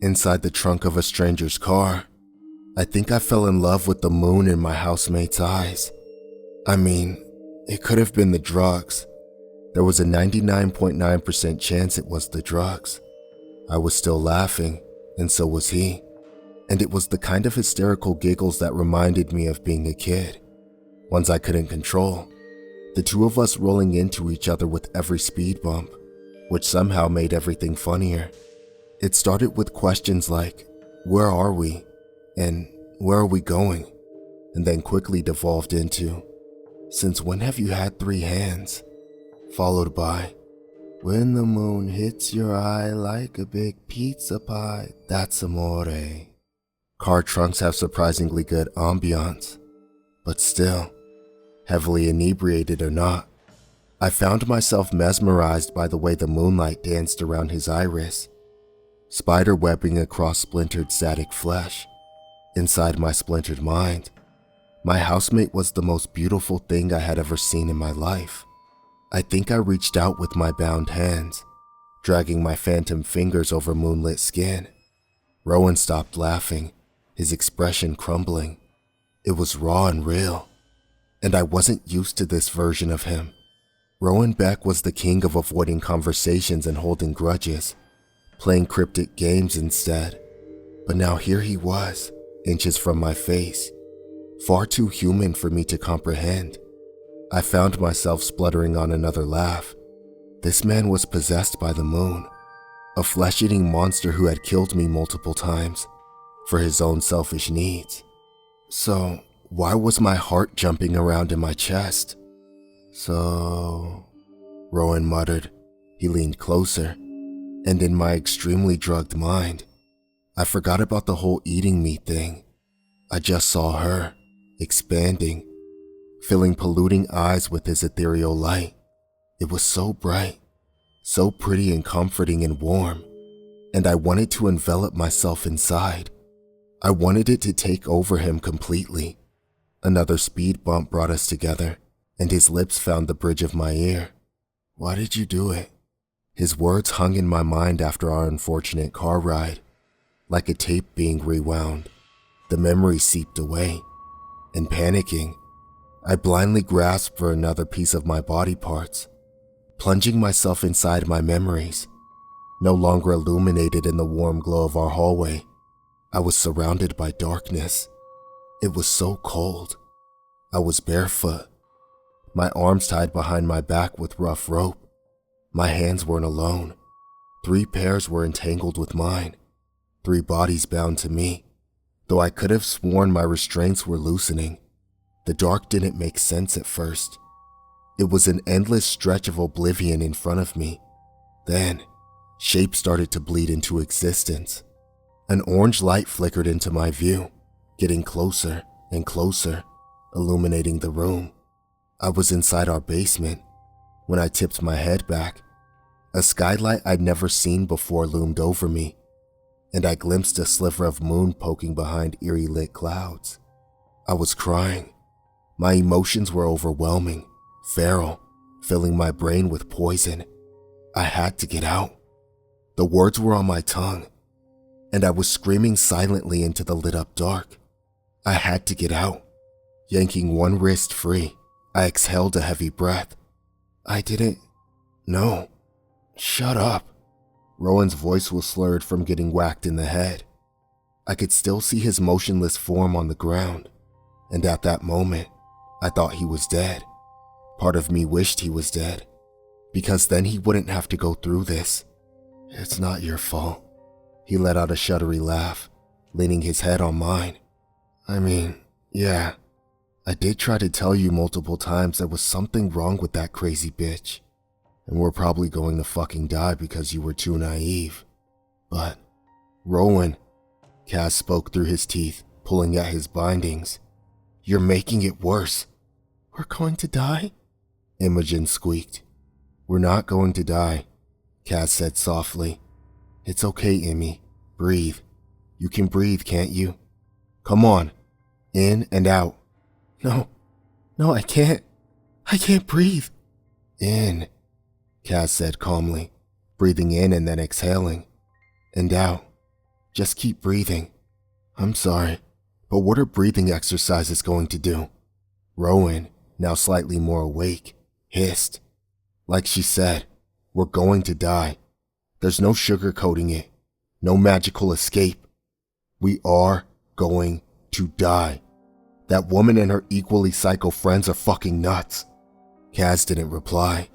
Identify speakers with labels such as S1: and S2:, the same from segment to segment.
S1: inside the trunk of a stranger's car. I think I fell in love with the moon in my housemate's eyes. I mean, it could have been the drugs. There was a 99.9% chance it was the drugs. I was still laughing, and so was he. And it was the kind of hysterical giggles that reminded me of being a kid, ones I couldn't control. The two of us rolling into each other with every speed bump, which somehow made everything funnier. It started with questions like, where are we? And where are we going? And then quickly devolved into, since when have you had 3 hands? Followed by, when the moon hits your eye like a big pizza pie, that's amore. Car trunks have surprisingly good ambiance, but still, heavily inebriated or not, I found myself mesmerized by the way the moonlight danced around his iris, spider webbing across splintered static flesh. Inside my splintered mind, my housemate was the most beautiful thing I had ever seen in my life. I think I reached out with my bound hands, dragging my phantom fingers over moonlit skin. Rowan stopped laughing, his expression crumbling. It was raw and real, and I wasn't used to this version of him. Rowan Beck was the king of avoiding conversations and holding grudges, playing cryptic games instead. But now here he was, inches from my face, far too human for me to comprehend. I found myself spluttering on another laugh. This man was possessed by the moon, a flesh-eating monster who had killed me multiple times for his own selfish needs. So, why was my heart jumping around in my chest? Rowan muttered. He leaned closer, and in my extremely drugged mind, I forgot about the whole eating me thing. I just saw her, expanding, filling polluting eyes with his ethereal light. It was so bright, so pretty and comforting and warm, and I wanted to envelop myself inside. I wanted it to take over him completely. Another speed bump brought us together, and his lips found the bridge of my ear. Why did you do it? His words hung in my mind after our unfortunate car ride, like a tape being rewound. The memory seeped away, and panicking, I blindly grasped for another piece of my body parts, plunging myself inside my memories. No longer illuminated in the warm glow of our hallway, I was surrounded by darkness. It was so cold. I was barefoot, my arms tied behind my back with rough rope. My hands weren't alone. 3 pairs were entangled with mine, 3 bodies bound to me. Though I could have sworn my restraints were loosening, the dark didn't make sense at first. It was an endless stretch of oblivion in front of me. Then, shapes started to bleed into existence. An orange light flickered into my view, getting closer and closer, illuminating the room. I was inside our basement. When I tipped my head back, a skylight I'd never seen before loomed over me, and I glimpsed a sliver of moon poking behind eerie lit clouds. I was crying. My emotions were overwhelming, feral, filling my brain with poison. I had to get out. The words were on my tongue, and I was screaming silently into the lit-up dark. I had to get out. Yanking one wrist free, I exhaled a heavy breath. I didn't... No. Shut up. Rowan's voice was slurred from getting whacked in the head. I could still see his motionless form on the ground, and at that moment, I thought he was dead. Part of me wished he was dead, because then he wouldn't have to go through this. It's not your fault. He let out a shuddery laugh, leaning his head on mine. I mean, yeah, I did try to tell you multiple times there was something wrong with that crazy bitch, and we're probably going to fucking die because you were too naive. But, Rowan, Kaz spoke through his teeth, pulling at his bindings. You're making it worse. We're going to die? Imogen squeaked. We're not going to die, Kaz said softly. It's okay, Immy. Breathe. You can breathe, can't you? Come on. In and out. No, I can't. I can't breathe. In, Kaz said calmly, breathing in and then exhaling. And out. Just keep breathing. I'm sorry, but what are breathing exercises going to do? Rowan, now slightly more awake, hissed. Like she said, we're going to die. There's no sugarcoating it. No magical escape. We are going to die. That woman and her equally psycho friends are fucking nuts. Kaz didn't reply.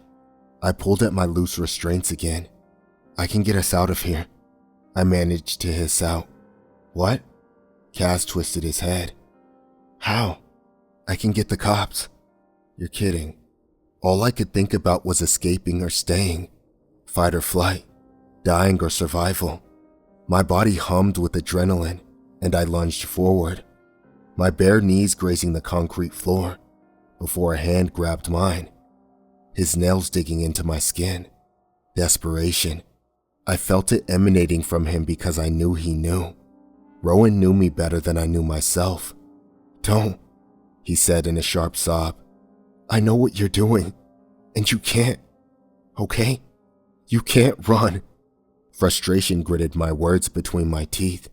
S1: I pulled at my loose restraints again. I can get us out of here. I managed to hiss out. What? Kaz twisted his head. How? I can get the cops. You're kidding. All I could think about was escaping or staying. Fight or flight. Dying or survival. My body hummed with adrenaline, and I lunged forward. My bare knees grazing the concrete floor, before a hand grabbed mine. His nails digging into my skin. Desperation. I felt it emanating from him because I knew he knew. Rowan knew me better than I knew myself. Don't, he said in a sharp sob. I know what you're doing, and you can't, okay? You can't run. Frustration gritted my words between my teeth.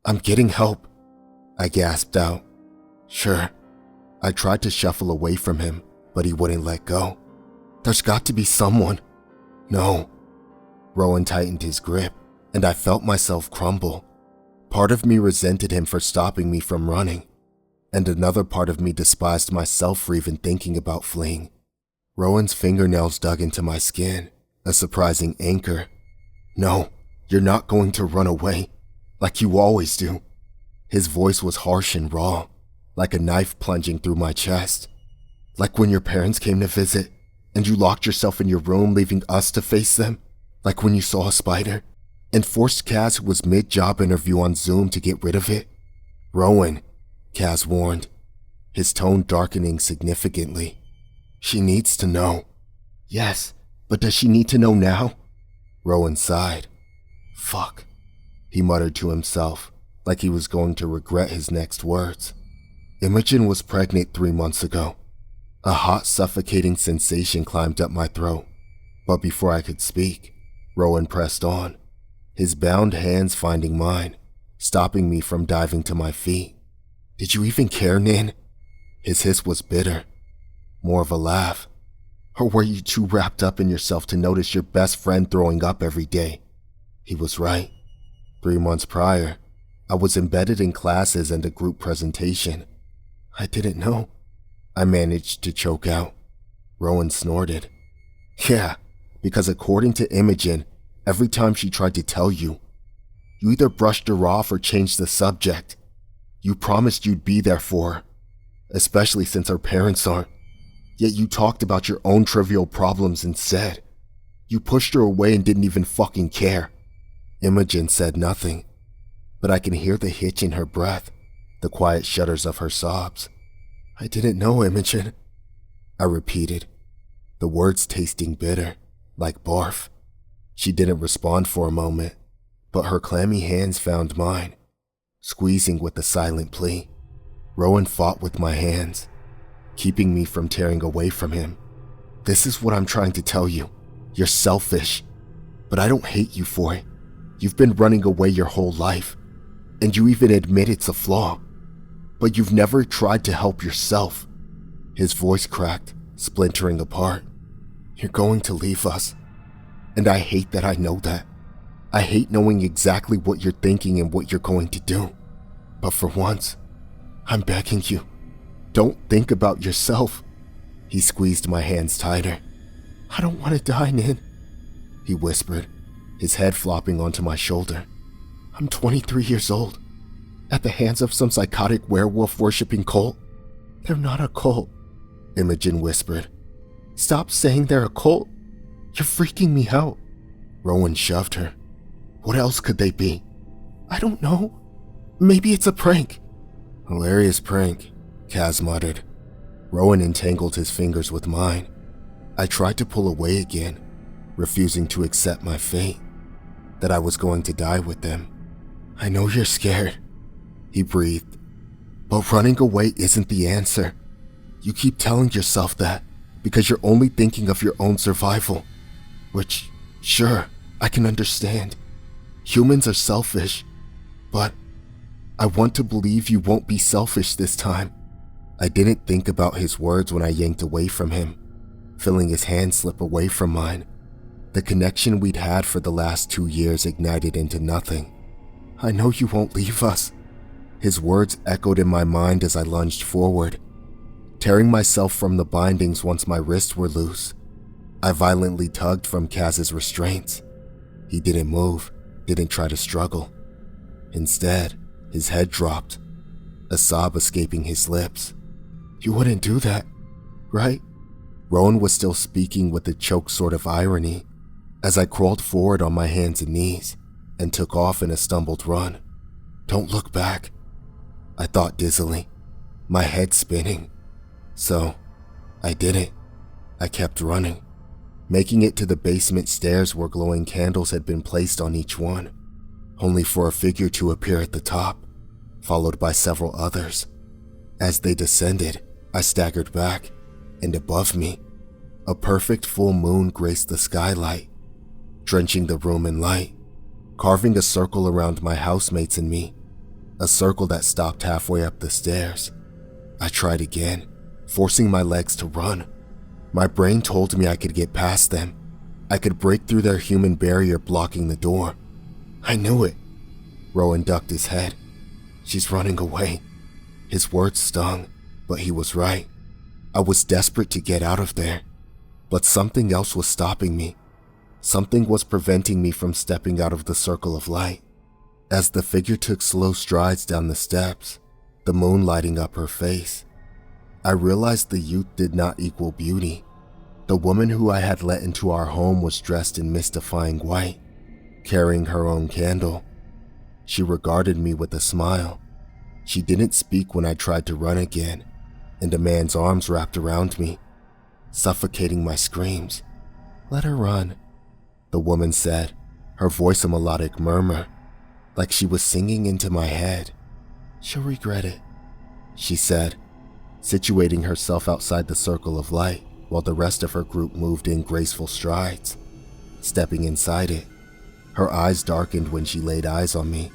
S1: I'm getting help, I gasped out. Sure. I tried to shuffle away from him, but he wouldn't let go. There's got to be someone. No. Rowan tightened his grip, and I felt myself crumble. Part of me resented him for stopping me from running, and another part of me despised myself for even thinking about fleeing. Rowan's fingernails dug into my skin, a surprising anchor. No, you're not going to run away, like you always do. His voice was harsh and raw, like a knife plunging through my chest. Like when your parents came to visit, and you locked yourself in your room leaving us to face them. Like when you saw a spider, and forced Kaz, who was mid-job interview on Zoom, to get rid of it. Rowan, Kaz warned, his tone darkening significantly. She needs to know. Yes, but does she need to know now? Rowan sighed. Fuck, he muttered to himself, like he was going to regret his next words. Imogen was pregnant 3 months ago. A hot, suffocating sensation climbed up my throat, but before I could speak, Rowan pressed on, his bound hands finding mine, stopping me from diving to my feet. Did you even care, Nin? His hiss was bitter, more of a laugh. Or were you too wrapped up in yourself to notice your best friend throwing up every day? He was right. 3 months prior, I was embedded in classes and a group presentation. I didn't know. I managed to choke out. Rowan snorted. Yeah, because according to Imogen, every time she tried to tell you, you either brushed her off or changed the subject. You promised you'd be there for her, especially since her parents aren't. Yet you talked about your own trivial problems instead. You pushed her away and didn't even fucking care. Imogen said nothing, but I can hear the hitch in her breath, the quiet shudders of her sobs. I didn't know, Imogen, I repeated, the words tasting bitter, like barf. She didn't respond for a moment, but her clammy hands found mine, squeezing with a silent plea. Rowan fought with my hands, keeping me from tearing away from him. This is what I'm trying to tell you. You're selfish, but I don't hate you for it. You've been running away your whole life, and you even admit it's a flaw. But you've never tried to help yourself. His voice cracked, splintering apart. You're going to leave us, and I hate that I know that. I hate knowing exactly what you're thinking and what you're going to do. But for once, I'm begging you, don't think about yourself. He squeezed my hands tighter. I don't want to die, Nin, he whispered, his head flopping onto my shoulder. I'm 23 years old, at the hands of some psychotic werewolf-worshipping cult. They're not a cult, Imogen whispered. Stop saying they're a cult. You're freaking me out. Rowan shoved her. What else could they be? I don't know. Maybe it's a prank. Hilarious prank, Kaz muttered. Rowan entangled his fingers with mine. I tried to pull away again, refusing to accept my fate, that I was going to die with them. I know you're scared, he breathed, but running away isn't the answer. You keep telling yourself that because you're only thinking of your own survival, which, sure, I can understand. Humans are selfish, But I want to believe you won't be selfish this time." I didn't think about his words when I yanked away from him, feeling his hand slip away from mine. The connection we'd had for the last 2 years ignited into nothing. "I know you won't leave us." His words echoed in my mind as I lunged forward, tearing myself from the bindings once my wrists were loose. I violently tugged from Kaz's restraints. He didn't move, didn't try to struggle. Instead, his head dropped, a sob escaping his lips. "You wouldn't do that, right?" Rowan was still speaking with a choked sort of irony as I crawled forward on my hands and knees and took off in a stumbled run. "Don't look back," I thought dizzily, my head spinning. So, I didn't. I kept running, making it to the basement stairs where glowing candles had been placed on each one, only for a figure to appear at the top, followed by several others. As they descended, I staggered back, and above me, a perfect full moon graced the skylight, drenching the room in light, carving a circle around my housemates and me, a circle that stopped halfway up the stairs. I tried again, forcing my legs to run. My brain told me I could get past them. I could break through their human barrier blocking the door. I knew it. Rowan ducked his head. "She's running away." His words stung, but he was right. I was desperate to get out of there, but something else was stopping me. Something was preventing me from stepping out of the circle of light. As the figure took slow strides down the steps, the moon lighting up her face, I realized the youth did not equal beauty. The woman who I had let into our home was dressed in mystifying white, carrying her own candle. She regarded me with a smile. She didn't speak when I tried to run again, and a man's arms wrapped around me, suffocating my screams. "Let her run," the woman said, her voice a melodic murmur, like she was singing into my head. "She'll regret it," she said, situating herself outside the circle of light while the rest of her group moved in graceful strides. Stepping inside it, her eyes darkened when she laid eyes on me.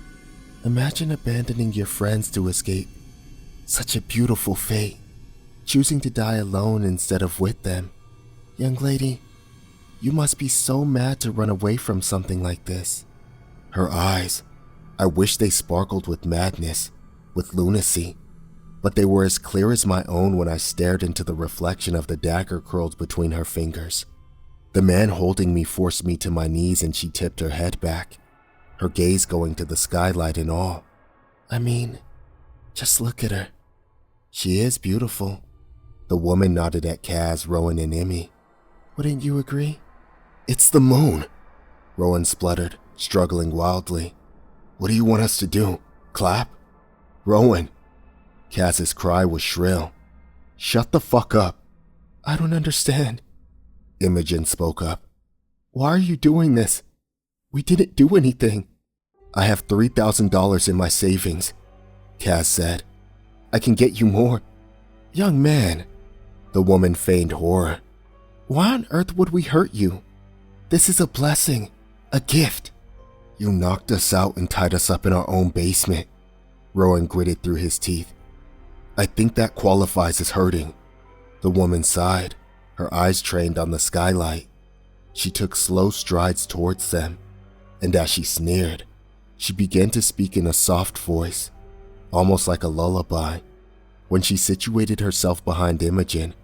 S1: "Imagine abandoning your friends to escape. Such a beautiful fate. Choosing to die alone instead of with them. Young lady, you must be so mad to run away from something like this." Her eyes, I wish they sparkled with madness, with lunacy, but they were as clear as my own when I stared into the reflection of the dagger curled between her fingers. The man holding me forced me to my knees and she tipped her head back, her gaze going to the skylight in awe. "I mean, just look at her. She is beautiful." The woman nodded at Kaz, Rowan, and Emmy. "Wouldn't you agree?" "It's the moon," Rowan spluttered, struggling wildly. "What do you want us to do? Clap?" "Rowan." Kaz's cry was shrill. "Shut the fuck up." "I don't understand." Imogen spoke up. "Why are you doing this? We didn't do anything." "I have $3,000 in my savings," Kaz said. "I can get you more." "Young man," the woman feigned horror. "Why on earth would we hurt you? This is a blessing, a gift." "You knocked us out and tied us up in our own basement," Rowan gritted through his teeth. "I think that qualifies as hurting." The woman sighed, her eyes trained on the skylight. She took slow strides towards them, and as she sneered, she began to speak in a soft voice, almost like a lullaby. When she situated herself behind Imogen,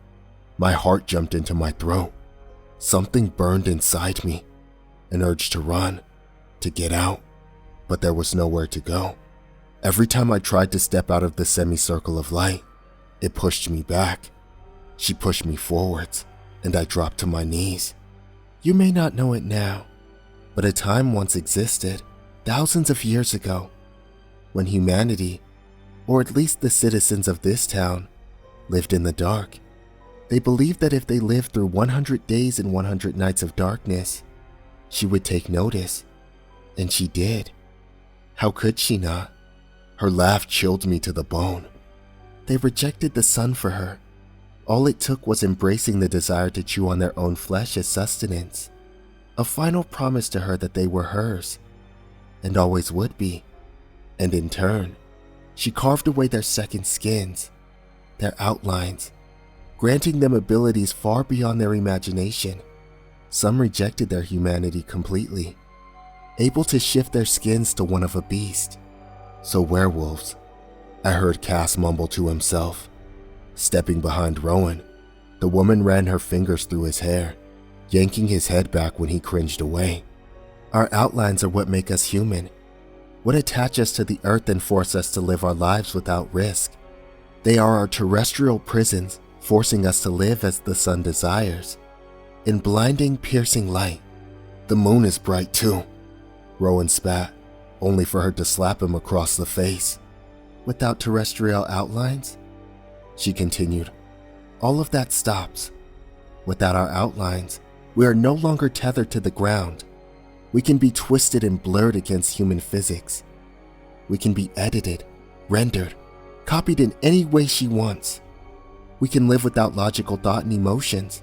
S1: my heart jumped into my throat. Something burned inside me, an urge to run, to get out, but there was nowhere to go. Every time I tried to step out of the semicircle of light, it pushed me back. She pushed me forwards, and I dropped to my knees. "You may not know it now, but a time once existed, thousands of years ago, when humanity, or at least the citizens of this town, lived in the dark. They believed that if they lived through 100 days and 100 nights of darkness, she would take notice. And she did. How could she not? Her laugh chilled me to the bone. They rejected the sun for her. All it took was embracing the desire to chew on their own flesh as sustenance. A final promise to her that they were hers, and always would be. and in turn, she carved away their second skins, their outlines, granting them abilities far beyond their imagination. Some rejected their humanity completely, able to shift their skins to one of a beast. So werewolves, I heard Cass mumble to himself. Stepping behind Rowan, the woman ran her fingers through his hair, yanking his head back when he cringed away. Our outlines are what make us human, what attach us to the earth and force us to live our lives without risk. They are our terrestrial prisons, forcing us to live as the sun desires. In blinding, piercing light, the moon is bright too. Rowan spat, only for her to slap him across the face. Without terrestrial outlines? She continued, all of that stops. Without our outlines, we are no longer tethered to the ground. We can be twisted and blurred against human physics. We can be edited, rendered, copied in any way she wants. We can live without logical thought and emotions.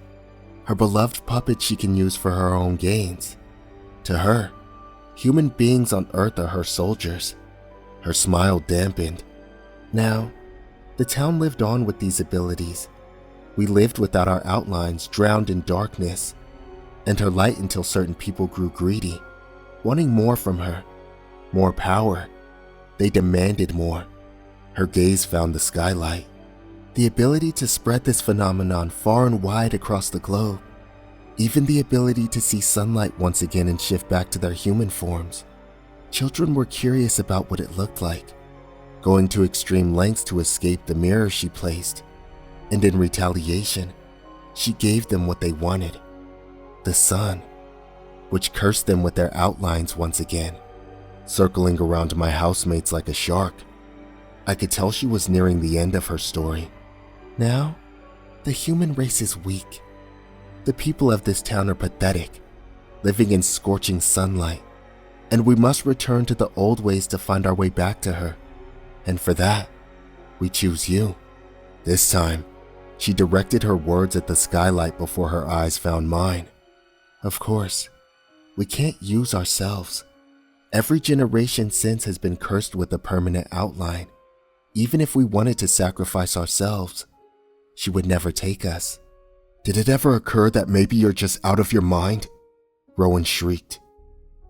S1: Her beloved puppet she can use for her own gains. To her, human beings on Earth are her soldiers. Her smile dampened. Now, the town lived on with these abilities. We lived without our outlines, drowned in darkness, and her light until certain people grew greedy, wanting more from her, more power. They demanded more. Her gaze found the skylight, the ability to spread this phenomenon far and wide across the globe, even the ability to see sunlight once again and shift back to their human forms. Children were curious about what it looked like, going to extreme lengths to escape the mirror she placed, and in retaliation, she gave them what they wanted, the sun, which cursed them with their outlines once again, circling around my housemates like a shark. I could tell she was nearing the end of her story. Now, the human race is weak. The people of this town are pathetic, living in scorching sunlight, and we must return to the old ways to find our way back to her. And for that, we choose you. This time, she directed her words at the skylight before her eyes found mine. Of course, we can't use ourselves. Every generation since has been cursed with a permanent outline. Even if we wanted to sacrifice ourselves, she would never take us. Did it ever occur that maybe you're just out of your mind? Rowan shrieked,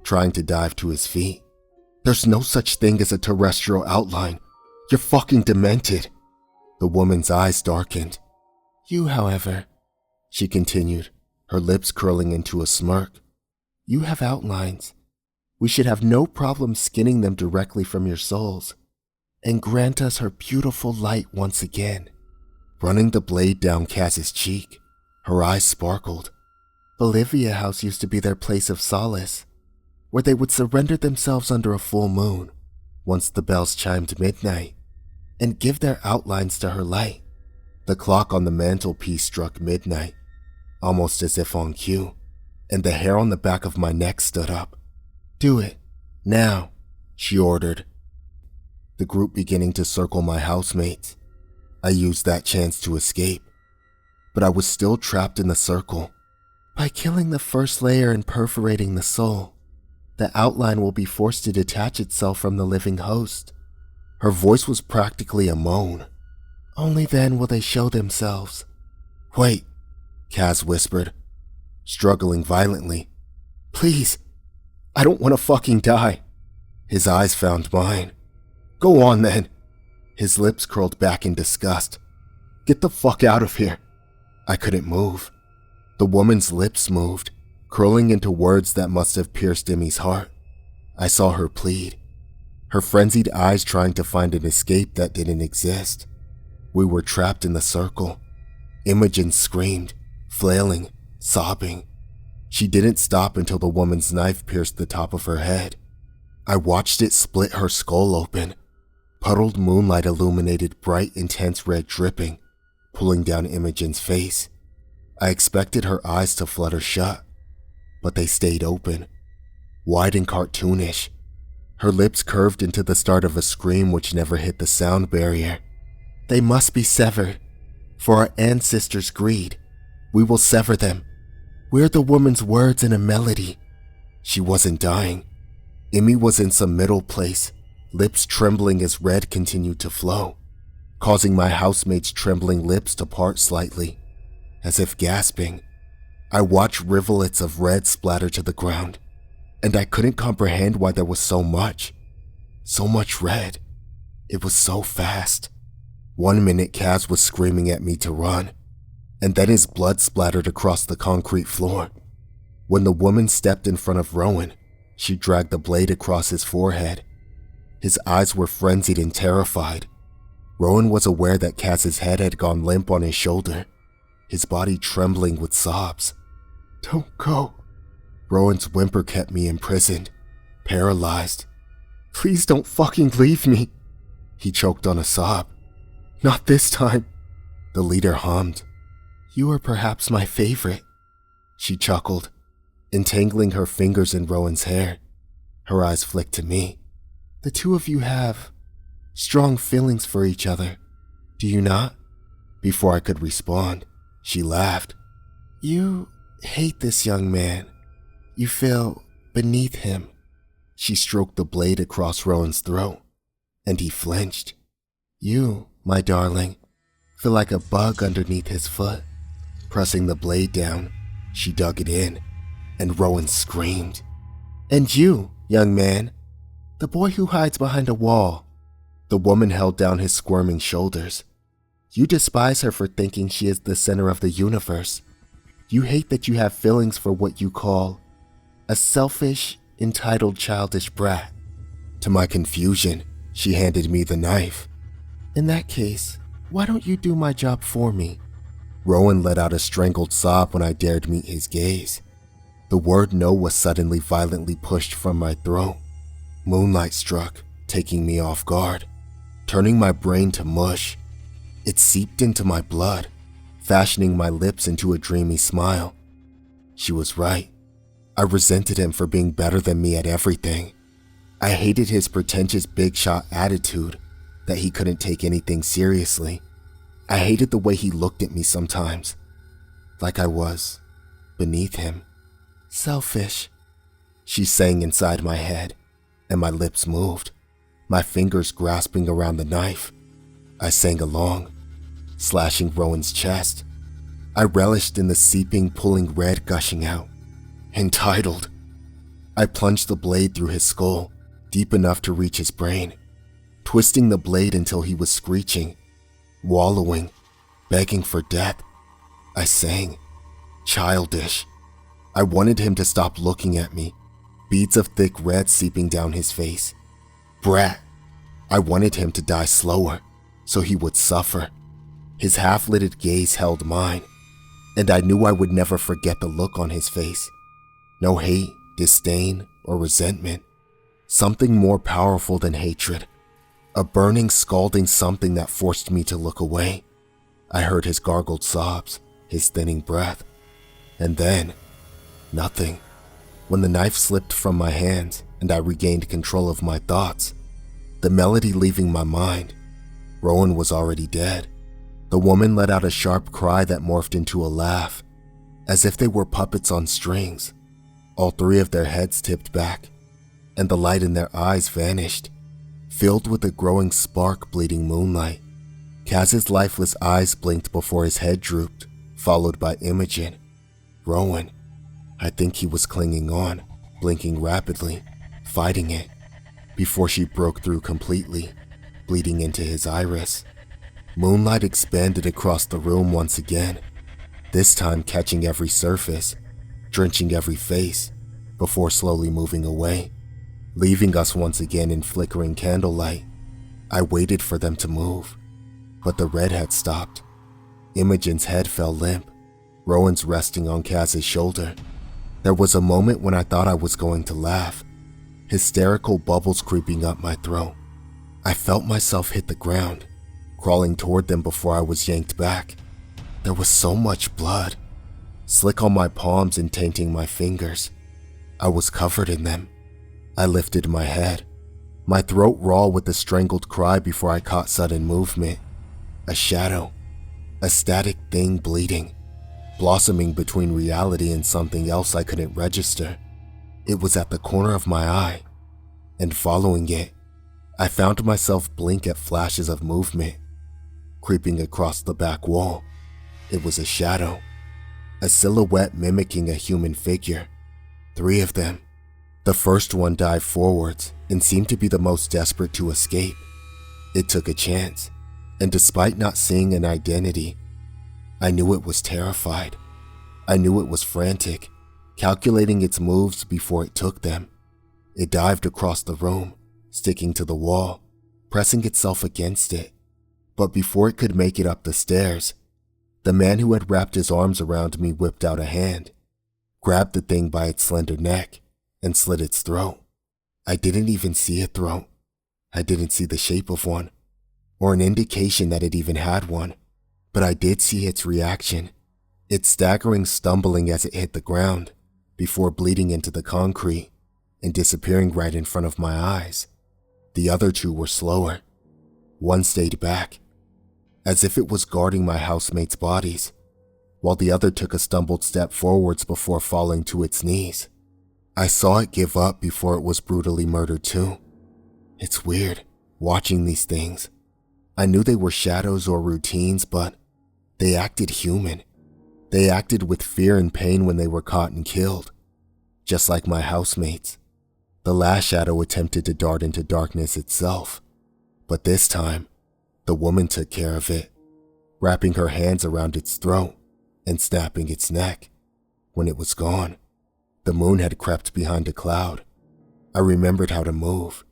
S1: trying to dive to his feet. There's no such thing as a terrestrial outline. You're fucking demented. The woman's eyes darkened. You, however, she continued, her lips curling into a smirk. You have outlines. We should have no problem skinning them directly from your souls, and grant us her beautiful light once again. Running the blade down Cass's cheek, her eyes sparkled. Bolivia House used to be their place of solace, where they would surrender themselves under a full moon, once the bells chimed midnight, and give their outlines to her light. The clock on the mantelpiece struck midnight, almost as if on cue, and the hair on the back of my neck stood up. Do it, now, she ordered. The group beginning to circle my housemates. I used that chance to escape, but I was still trapped in the circle. By killing the first layer and perforating the soul, the outline will be forced to detach itself from the living host. Her voice was practically a moan. Only then will they show themselves. Wait, Kaz whispered, struggling violently. Please, I don't want to fucking die. His eyes found mine. Go on then. His lips curled back in disgust. Get the fuck out of here. I couldn't move. The woman's lips moved, curling into words that must have pierced Emmy's heart. I saw her plead, her frenzied eyes trying to find an escape that didn't exist. We were trapped in the circle. Imogen screamed, flailing, sobbing. She didn't stop until the woman's knife pierced the top of her head. I watched it split her skull open. Puddled moonlight illuminated bright, intense red dripping, pulling down Imogen's face. I expected her eyes to flutter shut, but they stayed open, wide and cartoonish. Her lips curved into the start of a scream which never hit the sound barrier. They must be severed. For our ancestors' greed, we will sever them. We're the woman's words in a melody. She wasn't dying. Emmy was in some middle place, lips trembling as red continued to flow, causing my housemate's trembling lips to part slightly, as if gasping. I watched rivulets of red splatter to the ground, and I couldn't comprehend why there was so much red. It was so fast. 1 minute Kaz was screaming at me to run, and then his blood splattered across the concrete floor. When the woman stepped in front of Rowan, she dragged the blade across his forehead. His eyes were frenzied and terrified. Rowan was aware that Kaz's head had gone limp on his shoulder, his body trembling with sobs. "Don't go." Rowan's whimper kept me imprisoned, paralyzed. "Please don't fucking leave me." He choked on a sob. "Not this time." The leader hummed. "You are perhaps my favorite." She chuckled, entangling her fingers in Rowan's hair. Her eyes flicked to me. "The two of you have strong feelings for each other, do you not?" Before I could respond, she laughed. "You hate this young man. You feel beneath him." She stroked the blade across Rowan's throat, and he flinched. "You, my darling, feel like a bug underneath his foot." Pressing the blade down, she dug it in, and Rowan screamed. "And you, young man, the boy who hides behind a wall." The woman held down his squirming shoulders. "You despise her for thinking she is the center of the universe. You hate that you have feelings for what you call a selfish, entitled childish brat." To my confusion, she handed me the knife. "In that case, why don't you do my job for me?" Rowan let out a strangled sob when I dared meet his gaze. The word no was suddenly violently pushed from my throat. Moonlight struck, taking me off guard, turning my brain to mush. It seeped into my blood, fashioning my lips into a dreamy smile. She was right. I resented him for being better than me at everything. I hated his pretentious big shot attitude, that he couldn't take anything seriously. I hated the way he looked at me sometimes, like I was beneath him. "Selfish," she sang inside my head, and my lips moved, my fingers grasping around the knife. I sang along, slashing Rowan's chest. I relished in the seeping, pulling red gushing out. Entitled. I plunged the blade through his skull, deep enough to reach his brain, twisting the blade until he was screeching, wallowing, begging for death. I sang, childish. I wanted him to stop looking at me, beads of thick red seeping down his face. Brat. I wanted him to die slower, so he would suffer. His half-lidded gaze held mine, and I knew I would never forget the look on his face. No hate, disdain, or resentment. Something more powerful than hatred. A burning, scalding something that forced me to look away. I heard his gargled sobs, his thinning breath. And then, nothing. When the knife slipped from my hands and I regained control of my thoughts, the melody leaving my mind, Rowan was already dead. The woman let out a sharp cry that morphed into a laugh, as if they were puppets on strings. All three of their heads tipped back, and the light in their eyes vanished, filled with a growing spark bleeding moonlight. Kaz's lifeless eyes blinked before his head drooped, followed by Imogen. Rowan. I think he was clinging on, blinking rapidly, fighting it, before she broke through completely, bleeding into his iris. Moonlight expanded across the room once again, this time catching every surface, drenching every face, before slowly moving away, leaving us once again in flickering candlelight. I waited for them to move, but the red had stopped. Imogen's head fell limp, Rowan's resting on Kaz's shoulder. There was a moment when I thought I was going to laugh, hysterical bubbles creeping up my throat. I felt myself hit the ground, crawling toward them before I was yanked back. There was so much blood, slick on my palms and tainting my fingers. I was covered in them. I lifted my head, my throat raw with a strangled cry before I caught sudden movement. A shadow, a static thing bleeding, blossoming between reality and something else I couldn't register. It was at the corner of my eye, and following it, I found myself blink at flashes of movement, creeping across the back wall. It was a shadow, a silhouette mimicking a human figure. 3 of them. The first one dived forwards and seemed to be the most desperate to escape. It took a chance, and despite not seeing an identity, I knew it was terrified. I knew it was frantic, calculating its moves before it took them. It dived across the room, sticking to the wall, pressing itself against it. But before it could make it up the stairs, the man who had wrapped his arms around me whipped out a hand, grabbed the thing by its slender neck, and slit its throat. I didn't even see a throat. I didn't see the shape of one, or an indication that it even had one, but I did see its reaction, its staggering stumbling as it hit the ground, before bleeding into the concrete and disappearing right in front of my eyes. The other 2 were slower. One stayed back, as if it was guarding my housemates' bodies, while the other took a stumbled step forwards before falling to its knees. I saw it give up before it was brutally murdered too. It's weird, watching these things. I knew they were shadows or routines, but they acted human. They acted with fear and pain when they were caught and killed. Just like my housemates. The last shadow attempted to dart into darkness itself, but this time, the woman took care of it, wrapping her hands around its throat and snapping its neck. When it was gone, the moon had crept behind a cloud. I remembered how to move.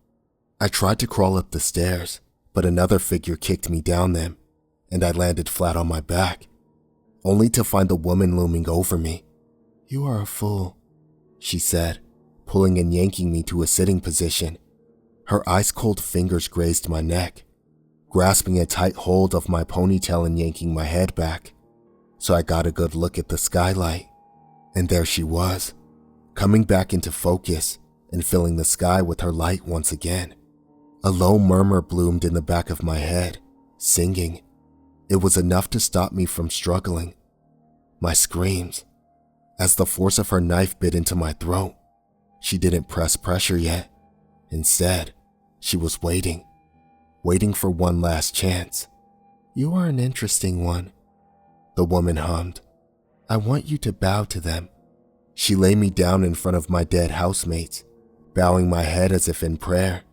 S1: I tried to crawl up the stairs, but another figure kicked me down them, and I landed flat on my back, only to find the woman looming over me. "You are a fool," she said, pulling and yanking me to a sitting position. Her ice-cold fingers grazed my neck, grasping a tight hold of my ponytail and yanking my head back. So I got a good look at the skylight, and there she was, coming back into focus and filling the sky with her light once again. A low murmur bloomed in the back of my head, singing. It was enough to stop me from struggling. My screams, as the force of her knife bit into my throat. She didn't press pressure yet. Instead, she was waiting for one last chance. "You are an interesting one," the woman hummed. "I want you to bow to them." She lay me down in front of my dead housemates, bowing my head as if in prayer,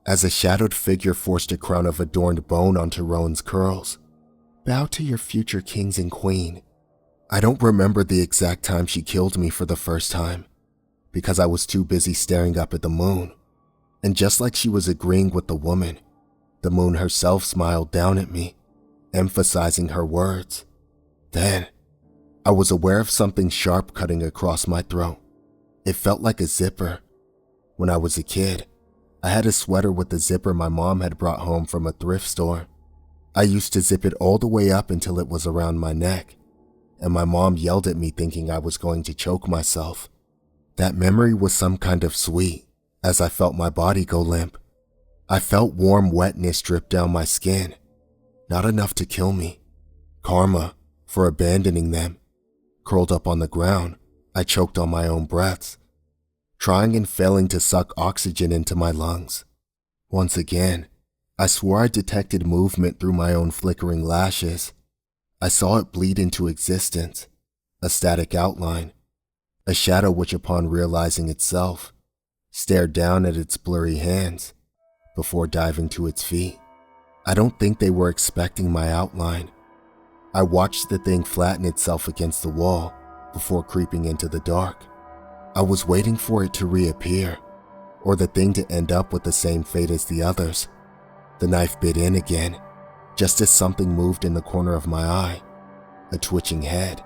S1: as a shadowed figure forced a crown of adorned bone onto Rowan's curls. "Bow to your future kings and queen." I don't remember the exact time she killed me for the first time, because I was too busy staring up at the moon. And just like she was agreeing with the woman, the moon herself smiled down at me, emphasizing her words. Then, I was aware of something sharp cutting across my throat. It felt like a zipper. When I was a kid, I had a sweater with a zipper my mom had brought home from a thrift store. I used to zip it all the way up until it was around my neck, and my mom yelled at me thinking I was going to choke myself. That memory was some kind of sweet, as I felt my body go limp. I felt warm wetness drip down my skin. Not enough to kill me. Karma for abandoning them. Curled up on the ground, I choked on my own breaths, trying and failing to suck oxygen into my lungs. Once again, I swore I detected movement through my own flickering lashes. I saw it bleed into existence, a static outline, a shadow which upon realizing itself, stared down at its blurry hands before diving to its feet. I don't think they were expecting my outline. I watched the thing flatten itself against the wall before creeping into the dark. I was waiting for it to reappear, or the thing to end up with the same fate as the others. The knife bit in again, just as something moved in the corner of my eye, a twitching head,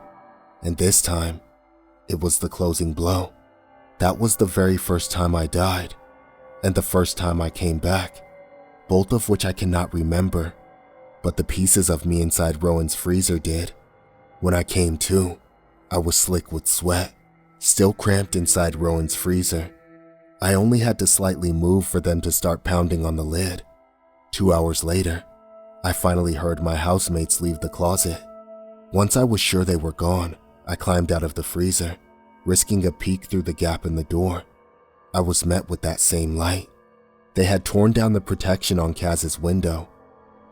S1: and this time, it was the closing blow. That was the very first time I died, and the first time I came back, both of which I cannot remember, but the pieces of me inside Rowan's freezer did. When I came to, I was slick with sweat, still cramped inside Rowan's freezer. I only had to slightly move for them to start pounding on the lid. 2 hours later, I finally heard my housemates leave the closet. Once I was sure they were gone, I climbed out of the freezer, risking a peek through the gap in the door. I was met with that same light, They had torn down the protection on Kaz's window,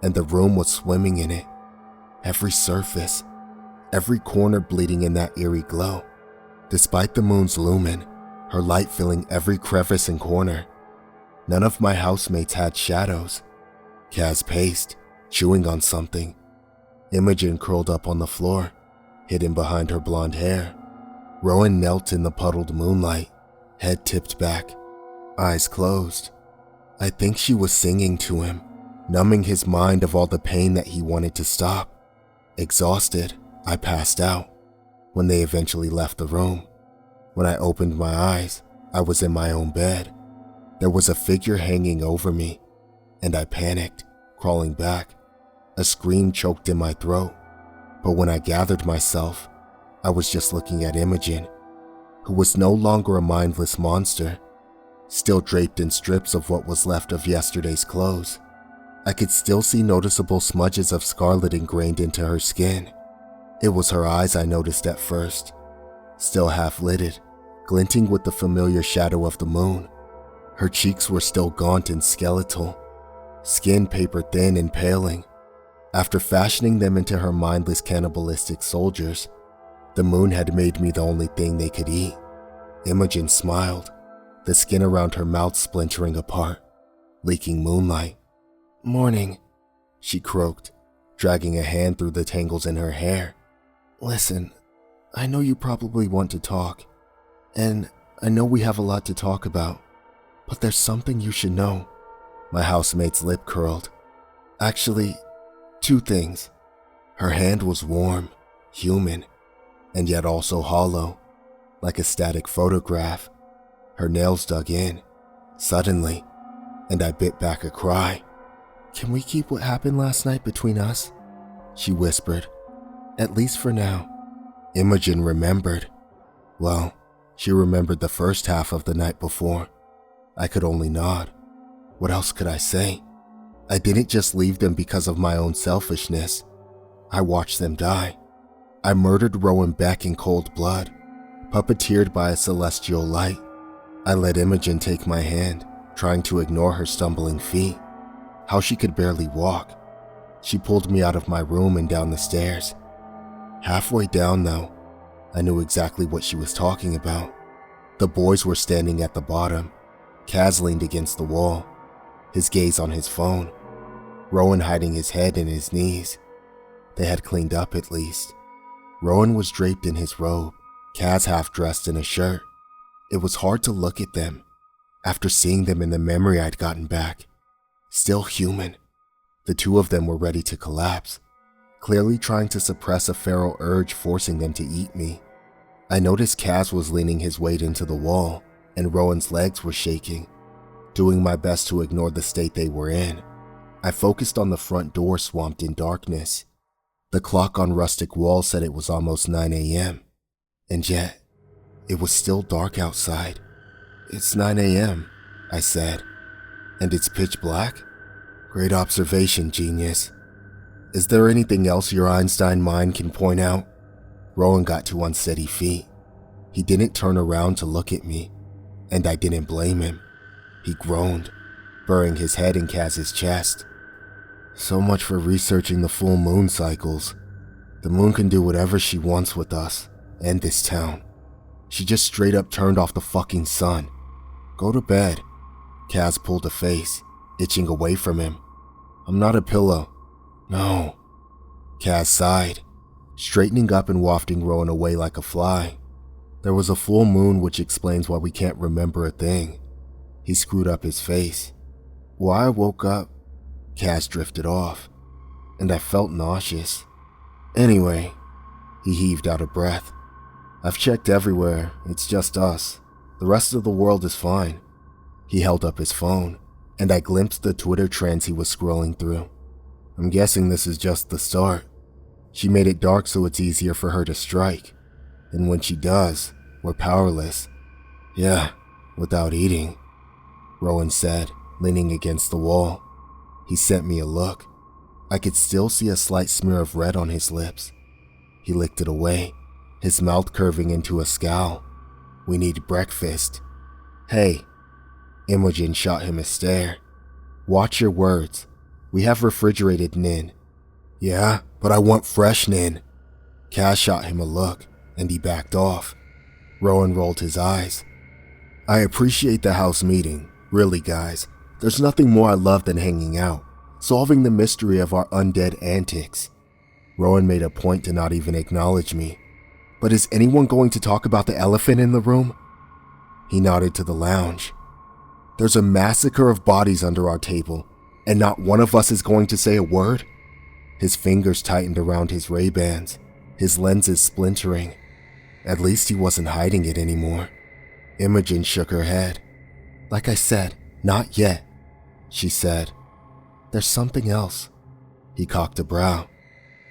S1: and the room was swimming in it. Every surface, every corner bleeding in that eerie glow. Despite the moon's lumen, her light filling every crevice and corner. None of my housemates had shadows. Kaz paced, chewing on something. Imogen curled up on the floor, hidden behind her blonde hair. Rowan knelt in the puddled moonlight, head tipped back, eyes closed. I think she was singing to him, numbing his mind of all the pain that he wanted to stop. Exhausted, I passed out when they eventually left the room. When I opened my eyes, I was in my own bed. There was a figure hanging over me, and I panicked, crawling back. A scream choked in my throat, but when I gathered myself, I was just looking at Imogen, who was no longer a mindless monster, still draped in strips of what was left of yesterday's clothes. I could still see noticeable smudges of scarlet ingrained into her skin. It was her eyes I noticed at first, still half-lidded, glinting with the familiar shadow of the moon. Her cheeks were still gaunt and skeletal, skin paper-thin and paling. After fashioning them into her mindless cannibalistic soldiers, the moon had made me the only thing they could eat. Imogen smiled, the skin around her mouth splintering apart, leaking moonlight. "Morning," she croaked, dragging a hand through the tangles in her hair. "Listen, I know you probably want to talk, and I know we have a lot to talk about, but there's something you should know." My housemate's lip curled. Actually, 2 things. Her hand was warm, human, and yet also hollow, like a static photograph. Her nails dug in, suddenly, and I bit back a cry. "Can we keep what happened last night between us?" she whispered. "At least for now." Imogen remembered. Well, she remembered the first half of the night before. I could only nod. What else could I say? I didn't just leave them because of my own selfishness. I watched them die. I murdered Rowan Beck in cold blood, puppeteered by a celestial light. I let Imogen take my hand, trying to ignore her stumbling feet. How she could barely walk. She pulled me out of my room and down the stairs. Halfway down, though, I knew exactly what she was talking about. The boys were standing at the bottom. Kaz leaned against the wall, his gaze on his phone. Rowan hiding his head in his knees. They had cleaned up at least. Rowan was draped in his robe, Kaz half-dressed in a shirt. It was hard to look at them, after seeing them in the memory I'd gotten back. Still human. The 2 of them were ready to collapse, clearly trying to suppress a feral urge forcing them to eat me. I noticed Kaz was leaning his weight into the wall, and Rowan's legs were shaking. Doing my best to ignore the state they were in, I focused on the front door swamped in darkness. The clock on rustic wall said it was almost 9 a.m., and yet, it was still dark outside. "It's 9 a.m., I said. "And it's pitch black?" "Great observation, genius. Is there anything else your Einstein mind can point out?" Rowan got to unsteady feet. He didn't turn around to look at me, and I didn't blame him. He groaned, burying his head in Kaz's chest. "So much for researching the full moon cycles. The moon can do whatever she wants with us, and this town. She just straight up turned off the fucking sun. Go to bed." Kaz pulled a face, itching away from him. "I'm not a pillow." "No." Kaz sighed, straightening up and wafting Rowan away like a fly. "There was a full moon, which explains why we can't remember a thing." He screwed up his face. "Well, I woke up." Kaz drifted off, and I felt nauseous. "Anyway," he heaved out a breath. "I've checked everywhere, it's just us. The rest of the world is fine." He held up his phone, and I glimpsed the Twitter trends he was scrolling through. "I'm guessing this is just the start. She made it dark so it's easier for her to strike. And when she does, we're powerless." "Yeah, without eating," Rowan said, leaning against the wall. He sent me a look. I could still see a slight smear of red on his lips. He licked it away, his mouth curving into a scowl. "We need breakfast." "Hey." Imogen shot him a stare. Watch your words. We have refrigerated Nin. Yeah, but I want fresh Nin. Kaz shot him a look, and he backed off. Rowan rolled his eyes. I appreciate the house meeting. Really, guys. There's nothing more I love than hanging out, solving the mystery of our undead antics. Rowan made a point to not even acknowledge me. But is anyone going to talk about the elephant in the room? He nodded to the lounge. There's a massacre of bodies under our table, and not one of us is going to say a word? His fingers tightened around his Ray-Bans, his lenses splintering. At least he wasn't hiding it anymore. Imogen shook her head. Like I said, not yet, she said. There's something else. He cocked a brow.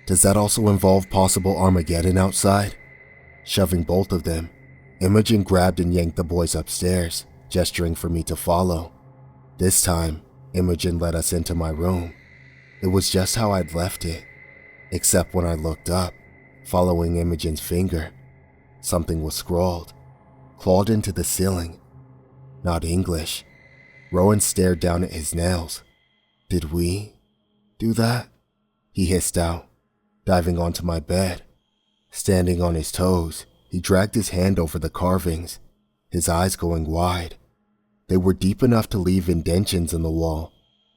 S1: Does that also involve possible Armageddon outside? Shoving both of them, Imogen grabbed and yanked the boys upstairs, gesturing for me to follow. This time, Imogen led us into my room. It was just how I'd left it, except when I looked up, following Imogen's finger. Something was scrawled, clawed into the ceiling. Not English. Rowan stared down at his nails. Did we do that? He hissed out, diving onto my bed. Standing on his toes, he dragged his hand over the carvings, his eyes going wide. They were deep enough to leave indentions in the wall.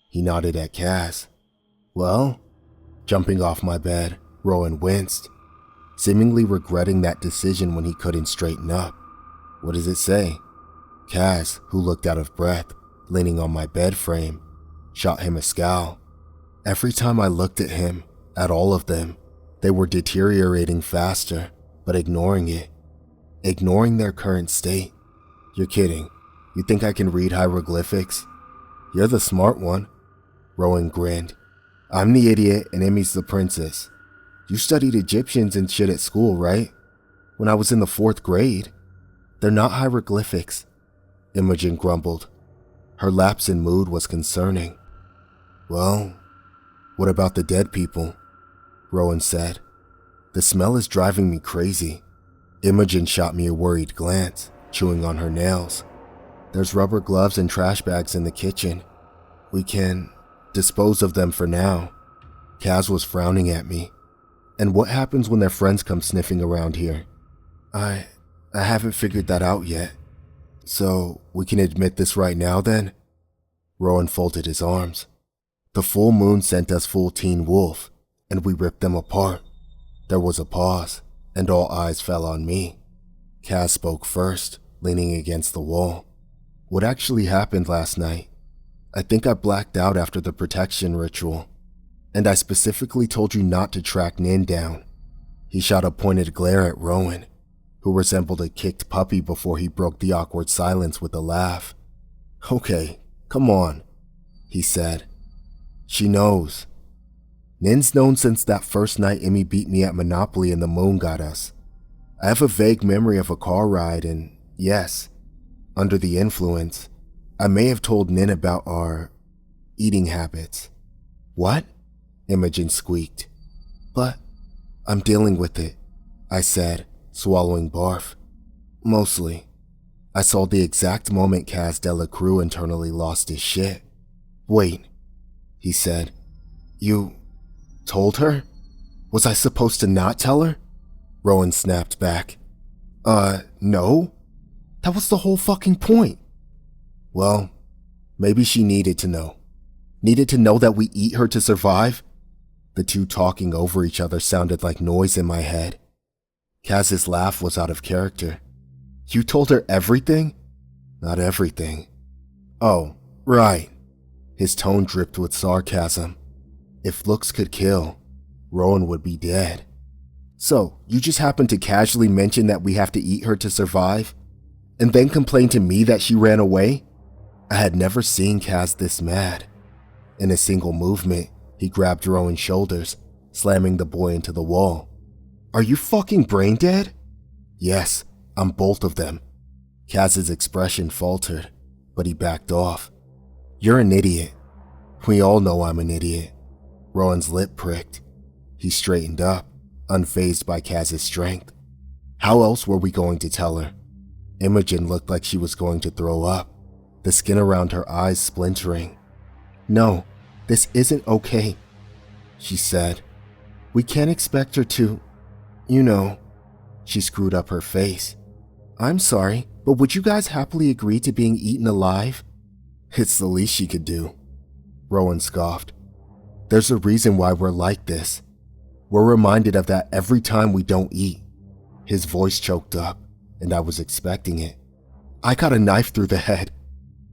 S1: He nodded at Kaz. Well? Jumping off my bed, Rowan winced, seemingly regretting that decision when he couldn't straighten up. What does it say? Kaz, who looked out of breath, leaning on my bed frame, shot him a scowl. Every time I looked at him, at all of them, they were deteriorating faster, but ignoring it. Ignoring their current state. You're kidding. You think I can read hieroglyphics? You're the smart one. Rowan grinned. I'm the idiot and Emmy's the princess. You studied Egyptians and shit at school, right? When I was in the 4th grade. They're not hieroglyphics, Imogen grumbled. Her lapse in mood was concerning. Well, what about the dead people? Rowan said. The smell is driving me crazy. Imogen shot me a worried glance, chewing on her nails. There's rubber gloves and trash bags in the kitchen. We can dispose of them for now. Kaz was frowning at me. And what happens when their friends come sniffing around here? I haven't figured that out yet. So, we can admit this right now then? Rowan folded his arms. The full moon sent us full Teen Wolf, and we ripped them apart. There was a pause, and all eyes fell on me. Kaz spoke first, leaning against the wall. What actually happened last night? I think I blacked out after the protection ritual, and I specifically told you not to track Nin down. He shot a pointed glare at Rowan, who resembled a kicked puppy before he broke the awkward silence with a laugh. Okay, come on, he said. She knows. Nin's known since that first night Emmy beat me at Monopoly and the moon got us. I have a vague memory of a car ride and, yes, under the influence, I may have told Nin about our eating habits. What? Imogen squeaked. But I'm dealing with it, I said, swallowing barf. Mostly. I saw the exact moment Kaz Delacruz internally lost his shit. Wait, he said. You told her? Was I supposed to not tell her? Rowan snapped back. No? That was the whole fucking point. Well, maybe she needed to know. Needed to know that we eat her to survive? The two talking over each other sounded like noise in my head. Kaz's laugh was out of character. You told her everything? Not everything. Oh, right. His tone dripped with sarcasm. If looks could kill, Rowan would be dead. So, you just happened to casually mention that we have to eat her to survive? And then complain to me that she ran away? I had never seen Kaz this mad. In a single movement, he grabbed Rowan's shoulders, slamming the boy into the wall. Are you fucking brain dead? Yes, I'm both of them. Kaz's expression faltered, but he backed off. You're an idiot. We all know I'm an idiot. Rowan's lip pricked. He straightened up, unfazed by Kaz's strength. How else were we going to tell her? Imogen looked like she was going to throw up, the skin around her eyes splintering. "No, this isn't okay," she said. "We can't expect her to, you know." She screwed up her face. "I'm sorry, but would you guys happily agree to being eaten alive?" "It's the least she could do," Rowan scoffed. "There's a reason why we're like this. We're reminded of that every time we don't eat." His voice choked up, and I was expecting it. "I got a knife through the head.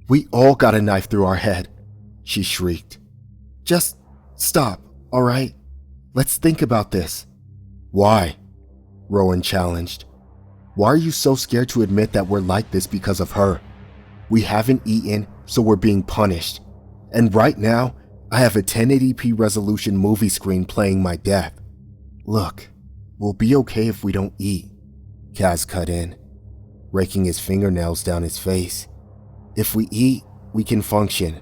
S1: We all got a knife through our head," she shrieked. "Just stop, all right? Let's think about this." "Why?" Rowan challenged. "Why are you so scared to admit that we're like this because of her? We haven't eaten, so we're being punished. And right now, I have a 1080p resolution movie screen playing my death. Look, we'll be okay if we don't eat," Kaz cut in, raking his fingernails down his face. "If we eat, we can function.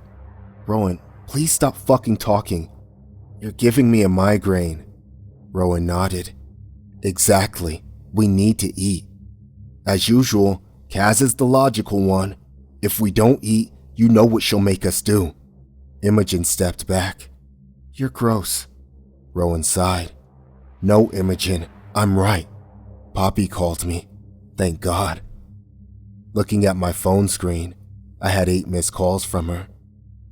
S1: Rowan, please stop fucking talking. You're giving me a migraine." Rowan nodded. "Exactly. We need to eat. As usual, Kaz is the logical one. If we don't eat, you know what she'll make us do." Imogen stepped back. "You're gross." Rowan sighed. "No, Imogen, I'm right. Poppy called me. Thank God." Looking at my phone screen, I had 8 missed calls from her.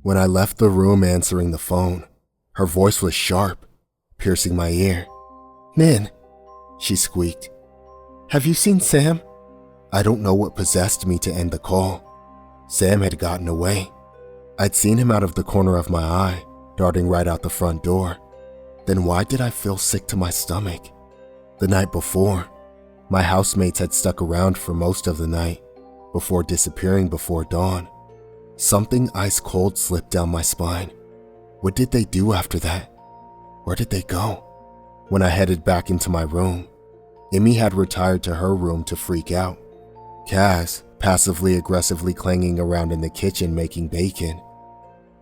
S1: When I left the room answering the phone, her voice was sharp, piercing my ear. "Min," she squeaked. "Have you seen Sam?" I don't know what possessed me to end the call. Sam had gotten away. I'd seen him out of the corner of my eye, darting right out the front door. Then why did I feel sick to my stomach? The night before, my housemates had stuck around for most of the night, before disappearing before dawn. Something ice cold slipped down my spine. What did they do after that? Where did they go? When I headed back into my room, Emmy had retired to her room to freak out. Kaz, passively aggressively clanging around in the kitchen making bacon.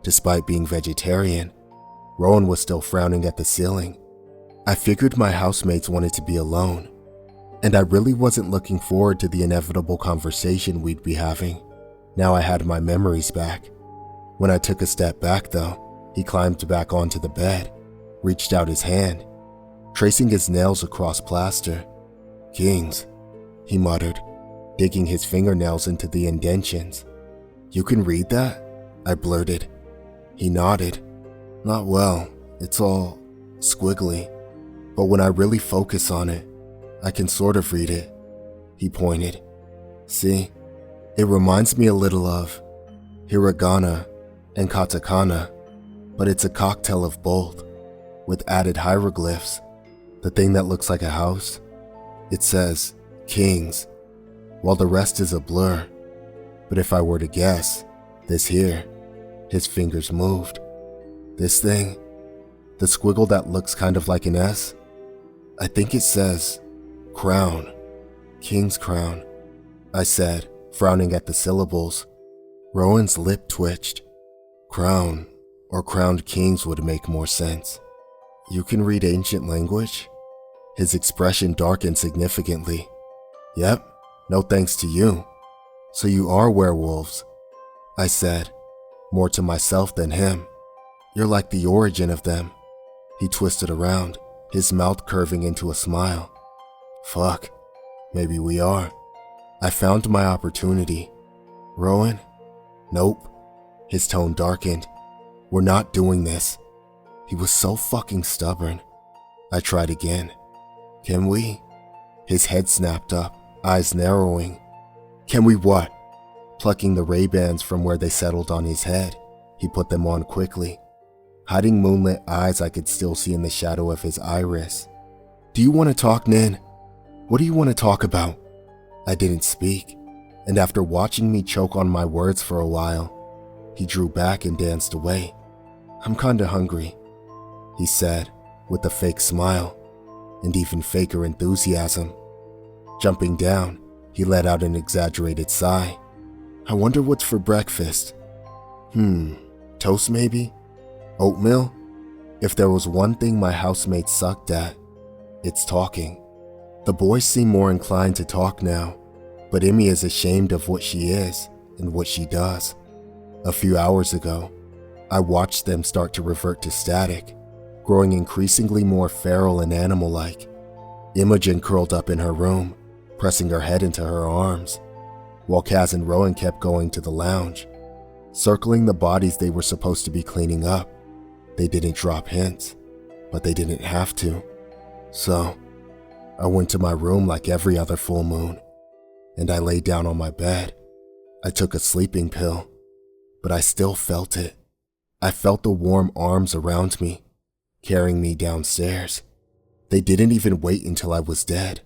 S1: Despite being vegetarian, Rowan was still frowning at the ceiling. I figured my housemates wanted to be alone, and I really wasn't looking forward to the inevitable conversation we'd be having. Now I had my memories back. When I took a step back though, he climbed back onto the bed, reached out his hand, tracing his nails across plaster. "Kings," he muttered, digging his fingernails into the indentions. "You can read that?" I blurted. He nodded. "Not well, it's all squiggly, but when I really focus on it, I can sort of read it." He pointed. "See, it reminds me a little of hiragana and katakana, but it's a cocktail of both, with added hieroglyphs. The thing that looks like a house, it says Kings, while the rest is a blur. But if I were to guess, this here," his fingers moved. "This thing, the squiggle that looks kind of like an S, I think it says crown, King's crown," I said, frowning at the syllables. Rowan's lip twitched. Crown or crowned kings would make more sense. "You can read ancient language?" His expression darkened significantly. "Yep, no thanks to you. So you are werewolves," I said, more to myself than him. "You're like the origin of them." He twisted around, his mouth curving into a smile. "Fuck, maybe we are." I found my opportunity. "Rowan?" "Nope." His tone darkened. "We're not doing this." He was so fucking stubborn. I tried again. "Can we?" His head snapped up, eyes narrowing. "Can we what?" Plucking the Ray-Bans from where they settled on his head, he put them on quickly. Hiding moonlit eyes I could still see in the shadow of his iris. "Do you want to talk, Nin? What do you want to talk about?" I didn't speak, and after watching me choke on my words for a while, he drew back and danced away. "I'm kinda hungry," he said, with a fake smile, and even faker enthusiasm. Jumping down, he let out an exaggerated sigh. "I wonder what's for breakfast. Toast maybe? Oatmeal?" If there was one thing my housemates sucked at, it's talking. The boys seem more inclined to talk now, but Emmy is ashamed of what she is and what she does. A few hours ago, I watched them start to revert to static, growing increasingly more feral and animal-like. Imogen curled up in her room, pressing her head into her arms, while Kaz and Rowan kept going to the lounge, circling the bodies they were supposed to be cleaning up. They didn't drop hints, but they didn't have to. So, I went to my room like every other full moon, and I lay down on my bed. I took a sleeping pill, but I still felt it. I felt the warm arms around me, carrying me downstairs. They didn't even wait until I was dead.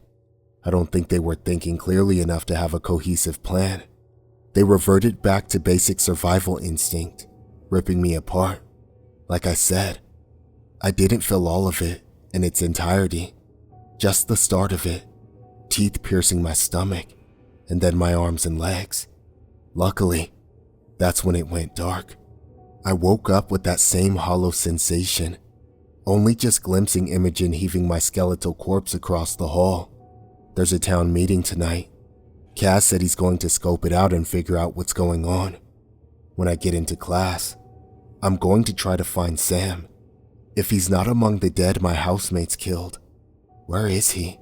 S1: I don't think they were thinking clearly enough to have a cohesive plan. They reverted back to basic survival instinct, ripping me apart. Like I said, I didn't feel all of it in its entirety, just the start of it, teeth piercing my stomach, and then my arms and legs. Luckily, that's when it went dark. I woke up with that same hollow sensation, only just glimpsing Imogen heaving my skeletal corpse across the hall. There's a town meeting tonight. Kaz said he's going to scope it out and figure out what's going on. When I get into class, I'm going to try to find Sam. If he's not among the dead my housemates killed, where is he?